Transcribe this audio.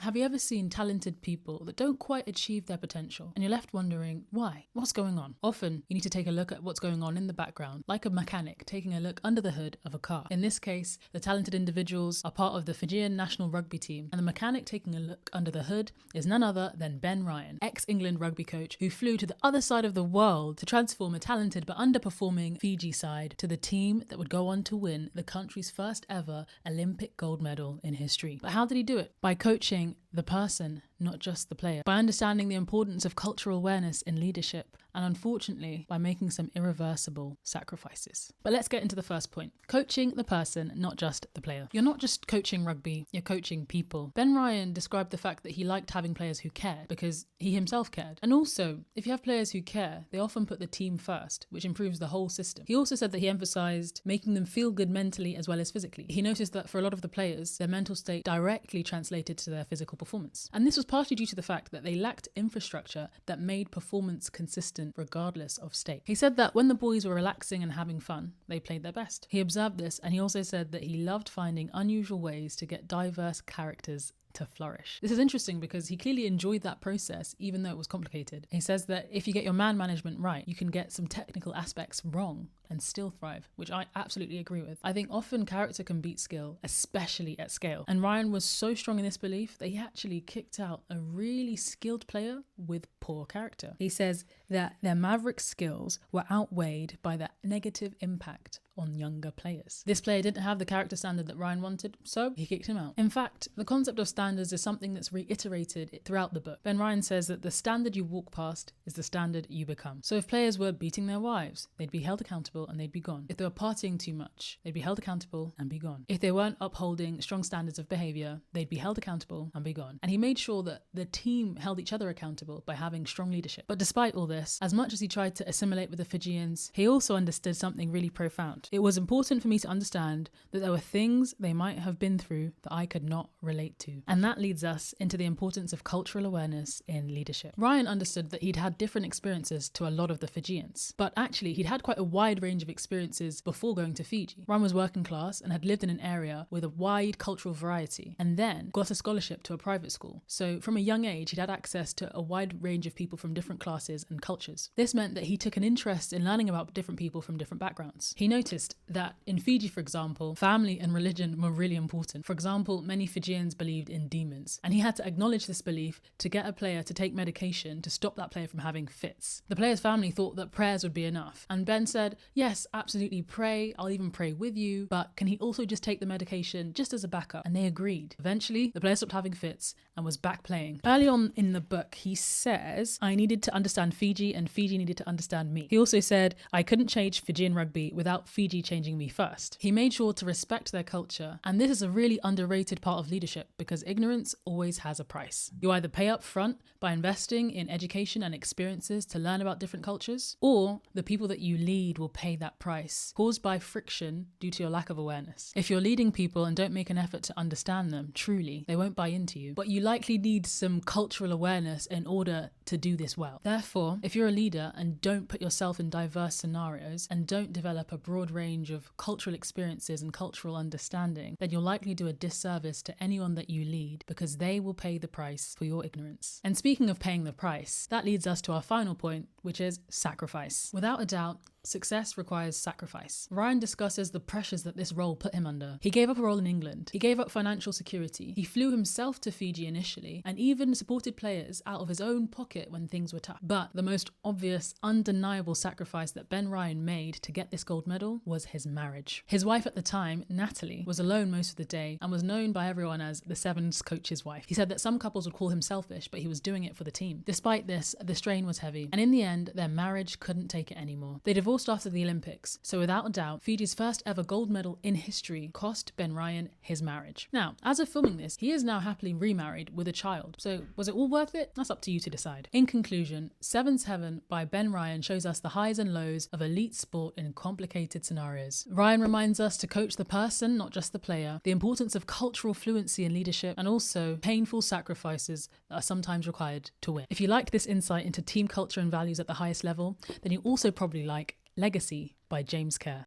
Have you ever seen talented people that don't quite achieve their potential and you're left wondering why? What's going on? Often you need to take a look at what's going on in the background, like a mechanic taking a look under the hood of a car. In this case, the talented individuals are part of the Fijian national rugby team, and the mechanic taking a look under the hood is none other than Ben Ryan, ex-England rugby coach who flew to the other side of the world to transform a talented but underperforming Fiji side to the team that would go on to win the country's first ever Olympic gold medal in history. But how did he do it? By coaching the person, not just the player. By understanding the importance of cultural awareness in leadership, and unfortunately, by making some irreversible sacrifices. But let's get into the first point. Coaching the person, not just the player. You're not just coaching rugby, you're coaching people. Ben Ryan described the fact that he liked having players who cared because he himself cared. And also, if you have players who care, they often put the team first, which improves the whole system. He also said that he emphasized making them feel good mentally as well as physically. He noticed that for a lot of the players, their mental state directly translated to their physical performance. And this was partially due to the fact that they lacked infrastructure that made performance consistent regardless of state. He said that when the boys were relaxing and having fun, they played their best. He observed this, and he also said that he loved finding unusual ways to get diverse characters to flourish. This is interesting because he clearly enjoyed that process even though it was complicated. He says that if you get your man management right, you can get some technical aspects wrong and still thrive, which I absolutely agree with. I think often character can beat skill, especially at scale. And Ryan was so strong in this belief that he actually kicked out a really skilled player with poor character. He says that their maverick skills were outweighed by the negative impact on younger players. This player didn't have the character standard that Ryan wanted, so he kicked him out. In fact, the concept of standards is something that's reiterated throughout the book. Ben Ryan says that the standard you walk past is the standard you become. So if players were beating their wives, they'd be held accountable and they'd be gone. If they were partying too much, they'd be held accountable and be gone. If they weren't upholding strong standards of behavior, they'd be held accountable and be gone. And he made sure that the team held each other accountable by having strong leadership. But despite all this, as much as he tried to assimilate with the Fijians, he also understood something really profound. It was important for me to understand that there were things they might have been through that I could not relate to. And that leads us into the importance of cultural awareness in leadership. Ryan understood that he'd had different experiences to a lot of the Fijians, but actually he'd had quite a wide range of experiences before going to Fiji. Ryan was working class and had lived in an area with a wide cultural variety, and then got a scholarship to a private school. So from a young age, he'd had access to a wide range of people from different classes and cultures. This meant that he took an interest in learning about different people from different backgrounds. He noticed that in Fiji, for example, family and religion were really important. For example, many Fijians believed in demons, and he had to acknowledge this belief to get a player to take medication to stop that player from having fits. The player's family thought that prayers would be enough, and Ben said, yes, absolutely pray, I'll even pray with you, but can he also just take the medication just as a backup? And they agreed. Eventually, the player stopped having fits and was back playing. Early on in the book, he says, I needed to understand Fiji and Fiji needed to understand me. He also said, I couldn't change Fijian rugby without Fiji changing me first. He made sure to respect their culture, and this is a really underrated part of leadership because ignorance always has a price. You either pay up front by investing in education and experiences to learn about different cultures, or the people that you lead will pay that price, caused by friction due to your lack of awareness. If you're leading people and don't make an effort to understand them truly, they won't buy into you, but you likely need some cultural awareness in order to do this well. Therefore, if you're a leader and don't put yourself in diverse scenarios and don't develop a broad range of cultural experiences and cultural understanding, then you'll likely do a disservice to anyone that you lead because they will pay the price for your ignorance. And speaking of paying the price, that leads us to our final point, which is sacrifice. Without a doubt, success requires sacrifice. Ryan discusses the pressures that this role put him under. He gave up a role in England. He gave up financial security. He flew himself to Fiji initially and even supported players out of his own pocket when things were tough. But the most obvious, undeniable sacrifice that Ben Ryan made to get this gold medal was his marriage. His wife at the time, Natalie, was alone most of the day and was known by everyone as the Sevens coach's wife. He said that some couples would call him selfish, but he was doing it for the team. Despite this, the strain was heavy, and in the end, their marriage couldn't take it anymore. They divorced after the Olympics, so without a doubt, Fiji's first ever gold medal in history cost Ben Ryan his marriage. Now, as of filming this, he is now happily remarried with a child. So was it all worth it? That's up to you to decide. In conclusion, Sevens Heaven by Ben Ryan shows us the highs and lows of elite sport in complicated scenarios. Ryan reminds us to coach the person, not just the player, the importance of cultural fluency in leadership, and also painful sacrifices that are sometimes required to win. If you liked this insight into team culture and values at the highest level, then you also probably like Legacy by James Kerr.